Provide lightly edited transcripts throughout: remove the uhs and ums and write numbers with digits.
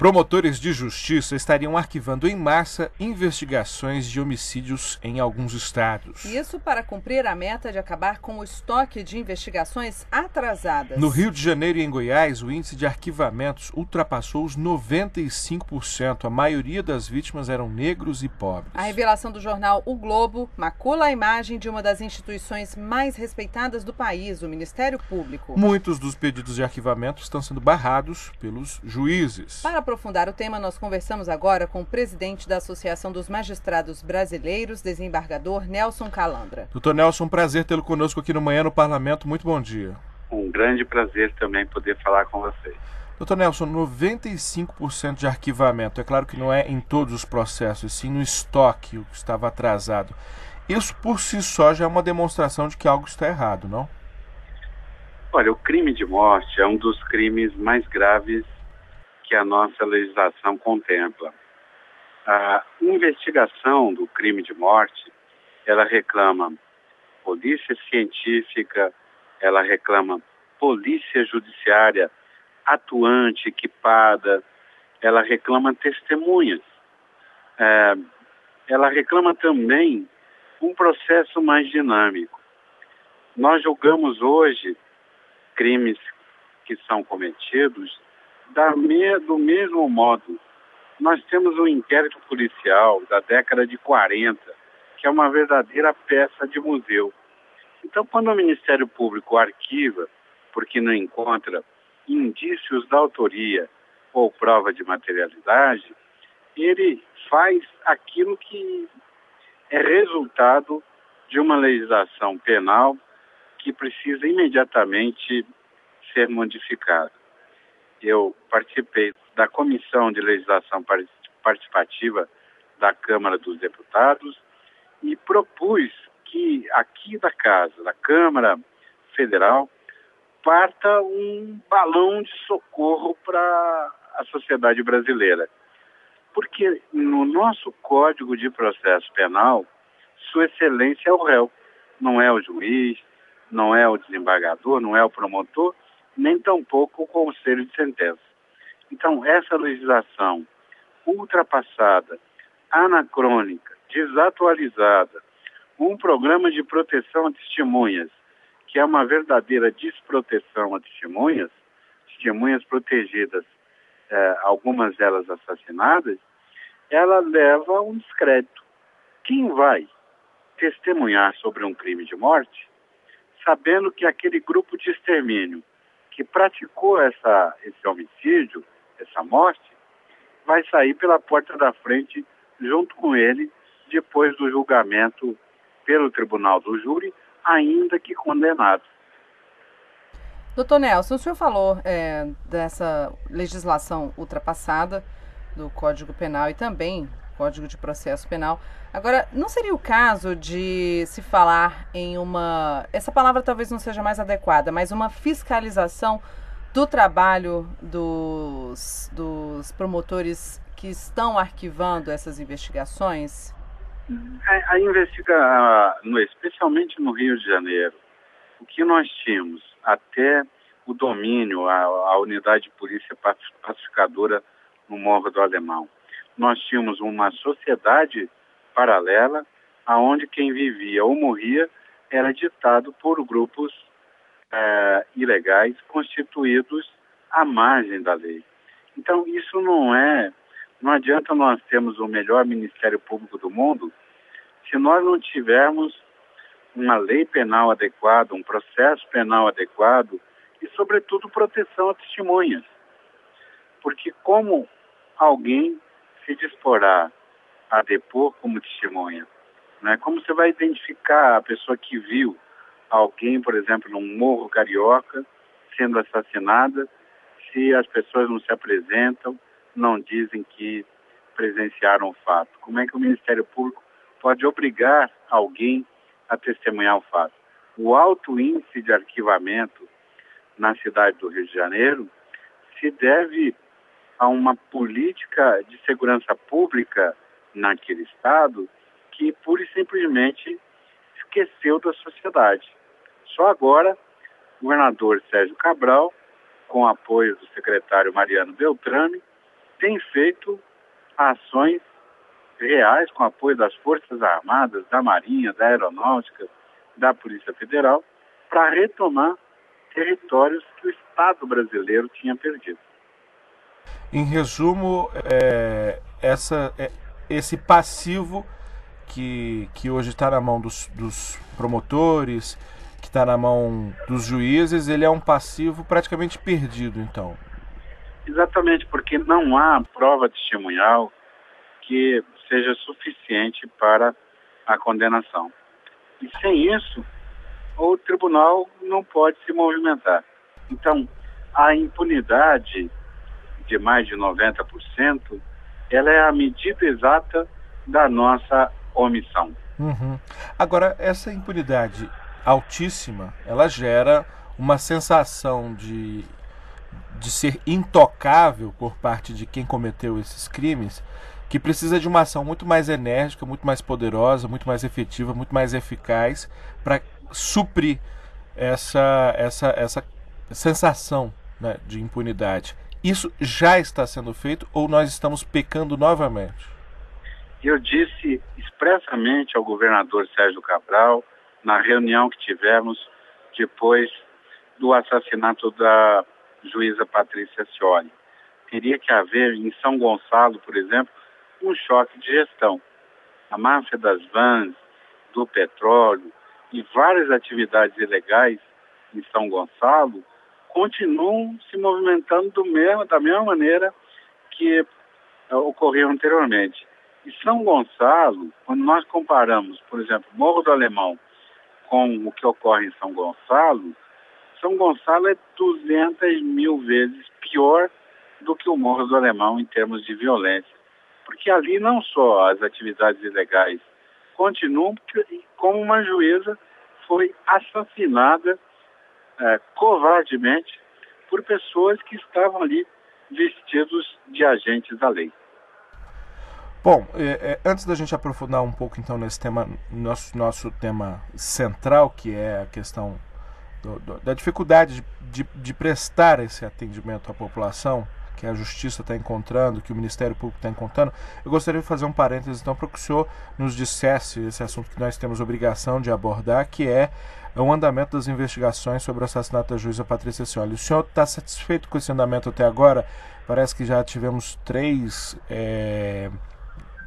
Promotores de justiça estariam arquivando em massa investigações de homicídios em alguns estados. Isso para cumprir a meta de acabar com o estoque de investigações atrasadas. No Rio de Janeiro e em Goiás, o índice de arquivamentos ultrapassou os 95%. A maioria das vítimas eram negros e pobres. A revelação do jornal O Globo macula a imagem de uma das instituições mais respeitadas do país, o Ministério Público. Muitos dos pedidos de arquivamento estão sendo barrados pelos juízes. Para aprofundar o tema, nós conversamos agora com o presidente da Associação dos Magistrados Brasileiros, desembargador Nelson Calandra. Doutor Nelson, prazer tê-lo conosco aqui no Manhã no Parlamento. Muito bom dia. Um grande prazer também poder falar com vocês. Doutor Nelson, 95% de arquivamento, é claro que não é em todos os processos, sim no estoque, o que estava atrasado. Isso por si só já é uma demonstração de que algo está errado, não? Olha, o crime de morte é um dos crimes mais graves que a nossa legislação contempla. A investigação do crime de morte, ela reclama polícia científica, ela reclama polícia judiciária atuante, equipada, ela reclama testemunhas. Ela reclama também um processo mais dinâmico. Nós julgamos hoje crimes que são cometidos do mesmo modo. Nós temos um inquérito policial da década de 40, que é uma verdadeira peça de museu. Então, quando o Ministério Público arquiva, porque não encontra indícios da autoria ou prova de materialidade, ele faz aquilo que é resultado de uma legislação penal que precisa imediatamente ser modificada. Eu participei da Comissão de Legislação Participativa da Câmara dos Deputados e propus que aqui da Casa, da Câmara Federal, parta um balão de socorro para a sociedade brasileira. Porque no nosso Código de Processo Penal, Sua Excelência é o réu, não é o juiz, não é o desembargador, não é o promotor, nem tampouco o conselho de sentença. Então, essa legislação ultrapassada, anacrônica, desatualizada, um programa de proteção a testemunhas, que é uma verdadeira desproteção a testemunhas protegidas, algumas delas assassinadas, ela leva a um descrédito. Quem vai testemunhar sobre um crime de morte, sabendo que aquele grupo de extermínio que praticou esse homicídio, essa morte, vai sair pela porta da frente junto com ele depois do julgamento pelo tribunal do júri, ainda que condenado. Doutor Nelson, o senhor falou dessa legislação ultrapassada do Código Penal e também Código de Processo Penal. Agora, não seria o caso de se falar em essa palavra talvez não seja mais adequada, mas uma fiscalização do trabalho dos promotores que estão arquivando essas investigações? Especialmente no Rio de Janeiro, o que nós tínhamos até o domínio, a unidade de polícia pacificadora no Morro do Alemão, nós tínhamos uma sociedade paralela, onde quem vivia ou morria era ditado por grupos ilegais constituídos à margem da lei. Então, isso não adianta nós termos o melhor Ministério Público do mundo se nós não tivermos uma lei penal adequada, um processo penal adequado e, sobretudo, proteção a testemunhas. Porque como alguém se disporá a depor como testemunha, né? Como você vai identificar a pessoa que viu alguém, por exemplo, num morro carioca, sendo assassinada, se as pessoas não se apresentam, não dizem que presenciaram o fato? Como é que o Ministério Público pode obrigar alguém a testemunhar o fato? O alto índice de arquivamento na cidade do Rio de Janeiro se deve a uma política de segurança pública naquele estado que pura e simplesmente esqueceu da sociedade. Só agora, o governador Sérgio Cabral, com apoio do secretário Mariano Beltrame, tem feito ações reais com apoio das Forças Armadas, da Marinha, da Aeronáutica, da Polícia Federal, para retomar territórios que o Estado brasileiro tinha perdido. Em resumo, esse passivo que hoje está na mão dos promotores, que está na mão dos juízes, ele é um passivo praticamente perdido, então. Exatamente, porque não há prova testemunhal que seja suficiente para a condenação. E sem isso, o tribunal não pode se movimentar. Então, a impunidade de mais de 90%, ela é a medida exata da nossa omissão. Uhum. Agora, essa impunidade altíssima, ela gera uma sensação de ser intocável por parte de quem cometeu esses crimes, que precisa de uma ação muito mais enérgica, muito mais poderosa, muito mais efetiva, muito mais eficaz para suprir essa sensação, né, de impunidade. Isso já está sendo feito ou nós estamos pecando novamente? Eu disse expressamente ao governador Sérgio Cabral, na reunião que tivemos depois do assassinato da juíza Patrícia Scioli. Teria que haver, em São Gonçalo, por exemplo, um choque de gestão. A máfia das vans, do petróleo e várias atividades ilegais em São Gonçalo continuam se movimentando da mesma maneira que ocorreu anteriormente. E São Gonçalo, quando nós comparamos, por exemplo, Morro do Alemão com o que ocorre em São Gonçalo é 200 mil vezes pior do que o Morro do Alemão em termos de violência. Porque ali não só as atividades ilegais continuam, como uma juíza foi assassinada covardemente por pessoas que estavam ali vestidos de agentes da lei. Bom, antes da gente aprofundar um pouco então nesse tema, nosso tema central, que é a questão da dificuldade de prestar esse atendimento à população, que a Justiça está encontrando, que o Ministério Público está encontrando, eu gostaria de fazer um parênteses então para que o senhor nos dissesse esse assunto que nós temos obrigação de abordar, que é o andamento das investigações sobre o assassinato da juíza Patrícia Scioli. O senhor está satisfeito com esse andamento até agora? Parece que já tivemos 3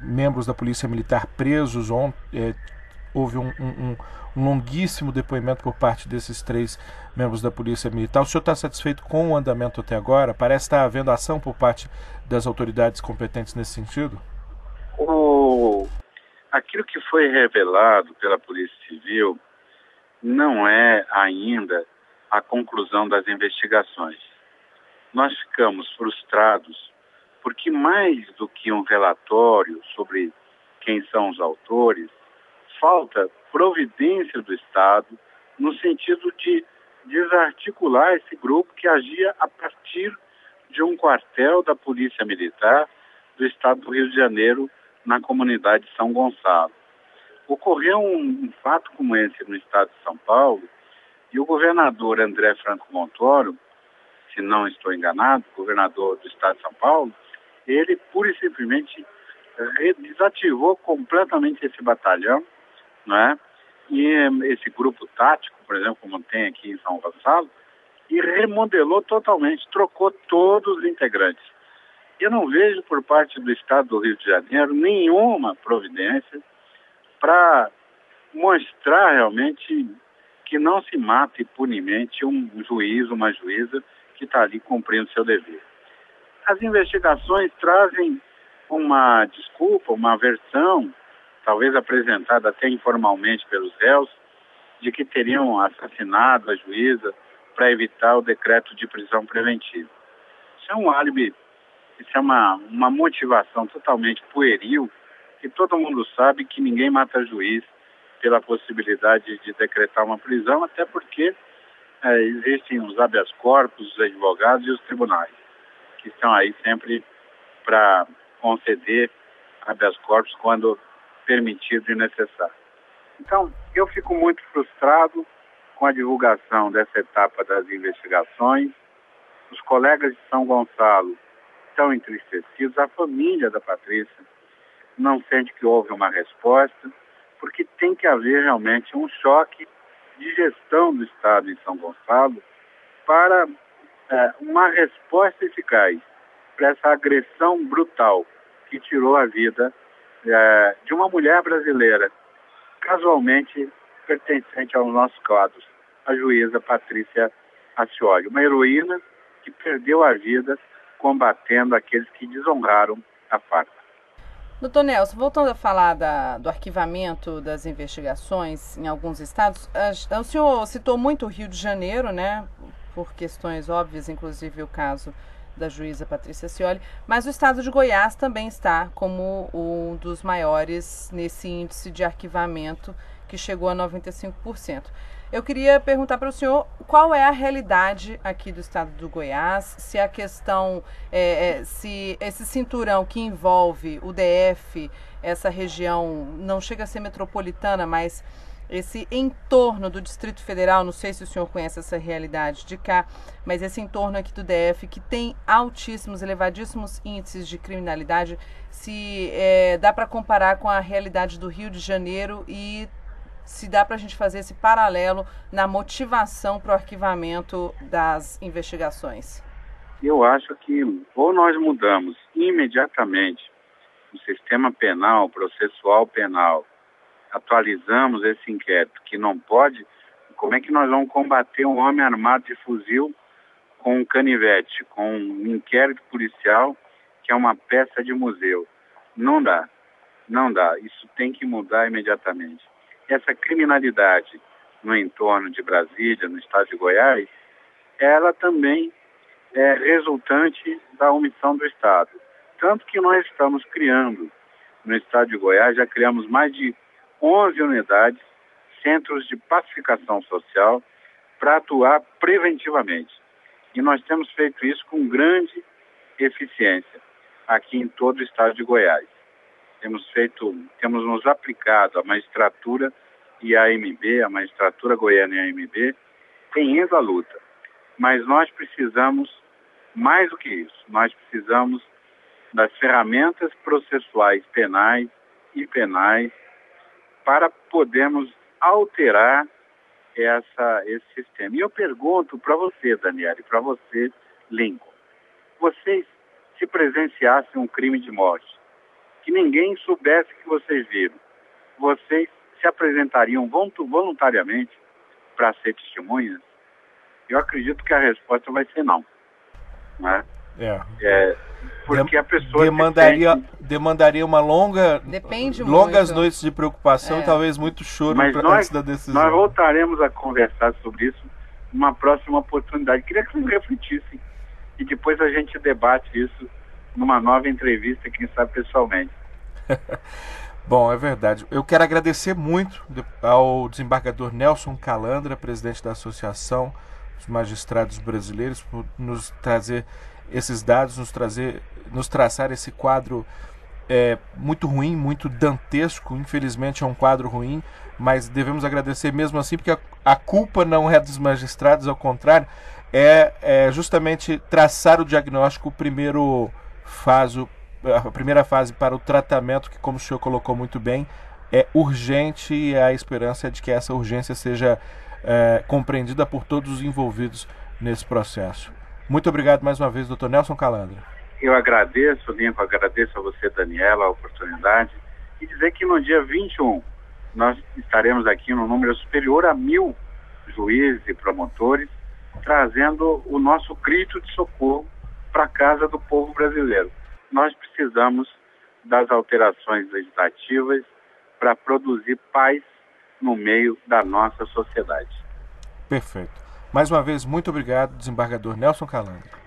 membros da Polícia Militar presos. Houve um longuíssimo depoimento por parte desses 3 membros da Polícia Militar. O senhor está satisfeito com o andamento até agora? Parece estar havendo ação por parte das autoridades competentes nesse sentido? Aquilo que foi revelado pela Polícia Civil não é ainda a conclusão das investigações. Nós ficamos frustrados porque mais do que um relatório sobre quem são os autores, falta providência do Estado no sentido de desarticular esse grupo que agia a partir de um quartel da Polícia Militar do Estado do Rio de Janeiro, na comunidade de São Gonçalo. Ocorreu um fato como esse no Estado de São Paulo e o governador André Franco Montoro, se não estou enganado, governador do Estado de São Paulo, ele pura e simplesmente desativou completamente esse batalhão, né? E esse grupo tático, por exemplo, como tem aqui em São Gonçalo, e remodelou totalmente, trocou todos os integrantes. Eu não vejo por parte do Estado do Rio de Janeiro nenhuma providência para mostrar realmente que não se mata impunemente um juiz, uma juíza que está ali cumprindo seu dever. As investigações trazem uma desculpa, uma versão, talvez apresentada até informalmente pelos réus, de que teriam assassinado a juíza para evitar o decreto de prisão preventiva. Isso é um álibi, isso é uma motivação totalmente pueril, que todo mundo sabe que ninguém mata juiz pela possibilidade de decretar uma prisão, até porque existem os habeas corpus, os advogados e os tribunais, que estão aí sempre para conceder habeas corpus quando permitido e necessário. Então, eu fico muito frustrado com a divulgação dessa etapa das investigações. Os colegas de São Gonçalo estão entristecidos, a família da Patrícia não sente que houve uma resposta, porque tem que haver realmente um choque de gestão do Estado em São Gonçalo para uma resposta eficaz para essa agressão brutal que tirou a vida de uma mulher brasileira, casualmente pertencente aos nossos quadros, a juíza Patrícia Acioli, uma heroína que perdeu a vida combatendo aqueles que desonraram a farda. Doutor Nelson, voltando a falar do arquivamento das investigações em alguns estados, o senhor citou muito o Rio de Janeiro, né, por questões óbvias, inclusive o caso da juíza Patrícia Acioli, mas o estado de Goiás também está como um dos maiores nesse índice de arquivamento que chegou a 95%. Eu queria perguntar para o senhor qual é a realidade aqui do estado do Goiás, se a questão, se esse cinturão que envolve o DF, essa região não chega a ser metropolitana, mas esse entorno do Distrito Federal, não sei se o senhor conhece essa realidade de cá, mas esse entorno aqui do DF que tem altíssimos, elevadíssimos índices de criminalidade, se dá para comparar com a realidade do Rio de Janeiro e se dá para a gente fazer esse paralelo na motivação para o arquivamento das investigações. Eu acho que ou nós mudamos imediatamente o sistema penal, processual penal, atualizamos esse inquérito, que não pode, como é que nós vamos combater um homem armado de fuzil com um canivete, com um inquérito policial, que é uma peça de museu? Não dá, não dá, isso tem que mudar imediatamente. Essa criminalidade no entorno de Brasília, no estado de Goiás, ela também é resultante da omissão do Estado. Tanto que nós estamos criando, no estado de Goiás, já criamos mais de 11 unidades, centros de pacificação social, para atuar preventivamente. E nós temos feito isso com grande eficiência aqui em todo o estado de Goiás. Temos nos aplicado a magistratura e a AMB, a magistratura goiana e a AMB, tem ido à luta. Mas nós precisamos, mais do que isso, nós precisamos das ferramentas processuais penais e penais para podermos alterar esse sistema. E eu pergunto para você, Daniela, e para você, Lincoln, vocês, se presenciassem um crime de morte, que ninguém soubesse que vocês viram, vocês se apresentariam voluntariamente para ser testemunhas? Eu acredito que a resposta vai ser não. Né? Porque a pessoa demandaria uma longas muito. noites de preocupação e talvez muito choro antes da decisão. Nós voltaremos a conversar sobre isso numa próxima oportunidade. Queria que vocês refletissem e depois a gente debate isso numa nova entrevista, quem sabe pessoalmente. Bom, é verdade. Eu quero agradecer muito ao desembargador Nelson Calandra, presidente da Associação dos Magistrados Brasileiros, por nos trazer esses dados, nos traçar esse quadro muito ruim, muito dantesco. Infelizmente é um quadro ruim, mas devemos agradecer mesmo assim, porque a culpa não é dos magistrados, ao contrário, é justamente traçar o diagnóstico, a primeira fase para o tratamento, que, como o senhor colocou muito bem, é urgente, e a esperança é de que essa urgência seja compreendida por todos os envolvidos nesse processo. Muito obrigado mais uma vez, doutor Nelson Calandra. Eu agradeço, Lincoln, agradeço a você, Daniela, a oportunidade, e dizer que no dia 21 nós estaremos aqui no número superior a 1.000 juízes e promotores, trazendo o nosso grito de socorro para a casa do povo brasileiro. Nós precisamos das alterações legislativas para produzir paz no meio da nossa sociedade. Perfeito. Mais uma vez, muito obrigado, desembargador Nelson Calandra.